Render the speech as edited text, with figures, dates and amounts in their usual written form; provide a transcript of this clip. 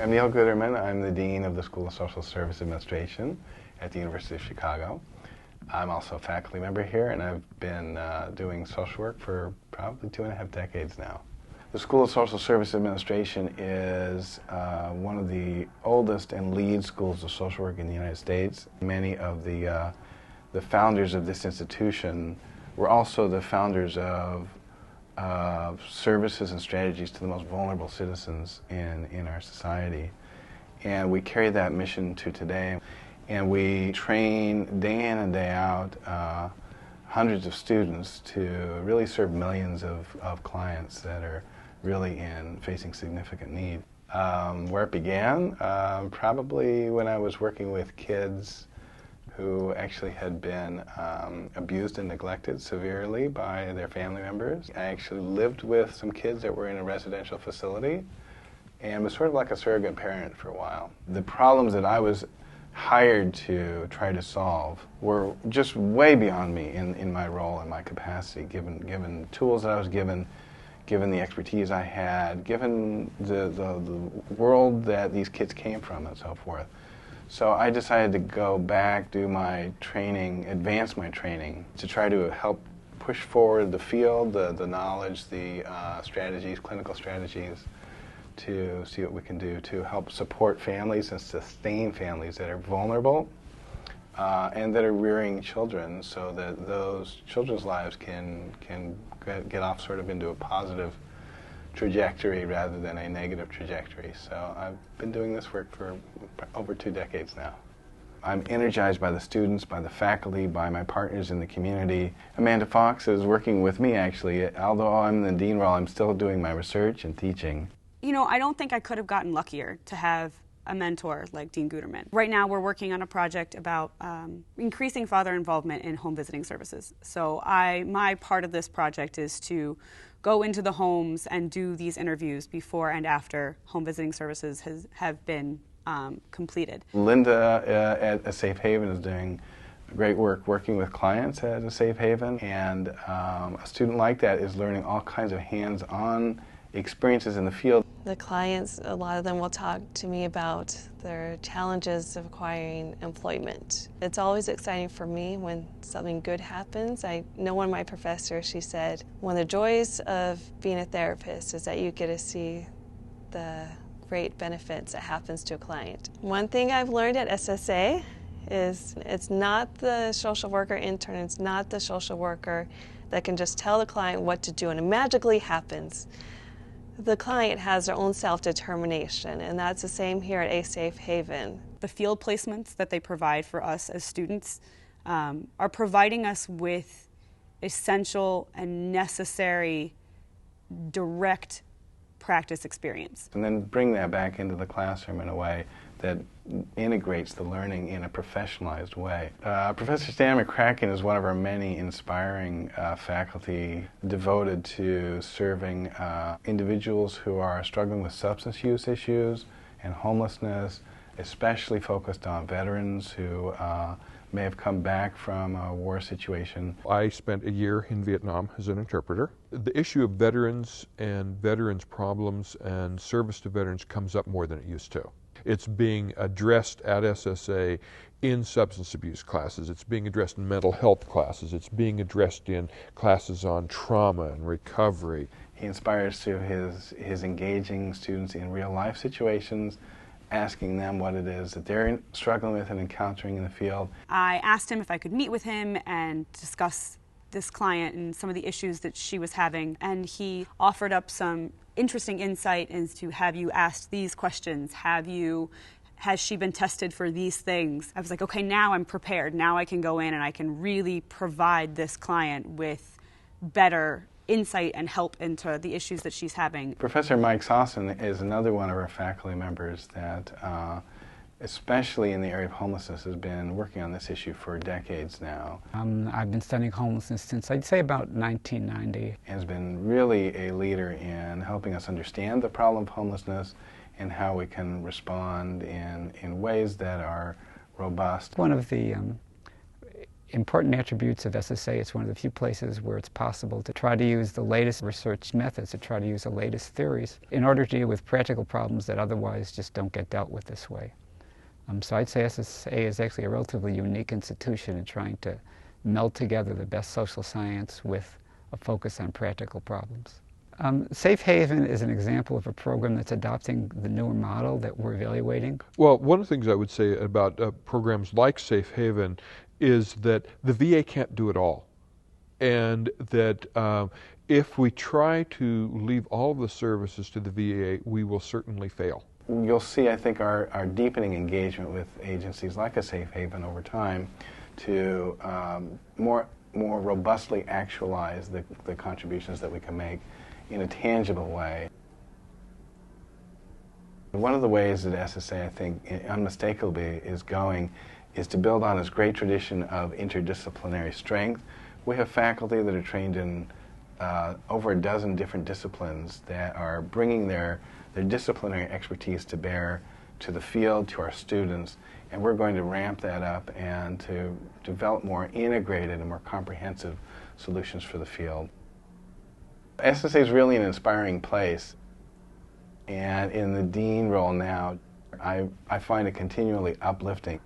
I'm Neil Guterman. I'm the Dean of the School of Social Service Administration at the University of Chicago. I'm also a faculty member here, and I've been doing social work for probably 2.5 decades now. The School of Social Service Administration is one of the oldest and lead schools of social work in the United States. Many of the founders of this institution were also the founders of services and strategies to the most vulnerable citizens in our society. And we carry that mission to today. And we train day in and day out hundreds of students to really serve millions of clients that are really facing significant need. Where it began, probably when I was working with kids who actually had been abused and neglected severely by their family members. I actually lived with some kids that were in a residential facility and was sort of like a surrogate parent for a while. The problems that I was hired to try to solve were just way beyond me in my role and my capacity, given the tools that I was given the expertise I had, given the world that these kids came from and so forth. So I decided to go back, do my training, advance my training, to try to help push forward the field, the knowledge, the strategies, clinical strategies, to see what we can do to help support families and sustain families that are vulnerable and that are rearing children, so that those children's lives can get off sort of into a positive trajectory rather than a negative trajectory. So I've been doing this work for over 2 decades now. I'm energized by the students, by the faculty, by my partners in the community. Amanda Fox is working with me, actually. Although I'm in the dean role, I'm still doing my research and teaching. You know, I don't think I could have gotten luckier to have a mentor like Dean Guterman. Right now we're working on a project about increasing father involvement in home visiting services. So my part of this project is to go into the homes and do these interviews before and after home visiting services have been completed. Linda at A Safe Haven is doing great work working with clients at A Safe Haven, and a student like that is learning all kinds of hands-on experiences in the field. The clients, a lot of them will talk to me about their challenges of acquiring employment. It's always exciting for me when something good happens. I know one of my professors, she said, one of the joys of being a therapist is that you get to see the great benefits that happens to a client. One thing I've learned at SSA is it's not the social worker intern, it's not the social worker that can just tell the client what to do and it magically happens. The client has their own self-determination, and that's the same here at A Safe Haven. The field placements that they provide for us as students are providing us with essential and necessary direct practice experience. And then bring that back into the classroom in a way that integrates the learning in a professionalized way. Professor Stan McCracken is one of our many inspiring faculty devoted to serving individuals who are struggling with substance use issues and homelessness, especially focused on veterans who may have come back from a war situation. I spent a year in Vietnam as an interpreter. The issue of veterans and veterans' problems and service to veterans comes up more than it used to. It's being addressed at SSA in substance abuse classes. It's being addressed in mental health classes. It's being addressed in classes on trauma and recovery. He inspires through his engaging students in real life situations, asking them what it is that they're struggling with and encountering in the field. I asked him if I could meet with him and discuss this client and some of the issues that she was having, and he offered up some interesting insight into, have you asked these questions? Has she been tested for these things? I was like, okay, now I'm prepared. Now I can go in and I can really provide this client with better insight and help into the issues that she's having. Professor Mike Sossin is another one of our faculty members that, especially in the area of homelessness, has been working on this issue for decades now. I've been studying homelessness since, I'd say, about 1990. And has been really a leader in helping us understand the problem of homelessness and how we can respond in ways that are robust. One of the important attributes of SSA. It's one of the few places where it's possible to try to use the latest research methods, to try to use the latest theories in order to deal with practical problems that otherwise just don't get dealt with this way. So I'd say SSA is actually a relatively unique institution in trying to meld together the best social science with a focus on practical problems. Safe Haven is an example of a program that's adopting the newer model that we're evaluating. Well, one of the things I would say about programs like Safe Haven is that the VA can't do it all. And that if we try to leave all of the services to the VA, we will certainly fail. You'll see, I think, our deepening engagement with agencies like a Safe Haven over time to more robustly actualize the contributions that we can make in a tangible way. One of the ways that SSA, I think, unmistakably is going is to build on its great tradition of interdisciplinary strength. We have faculty that are trained in over a dozen different disciplines that are bringing their disciplinary expertise to bear to the field, to our students, and we're going to ramp that up and to develop more integrated and more comprehensive solutions for the field. SSA is really an inspiring place, and in the dean role now, I find it continually uplifting.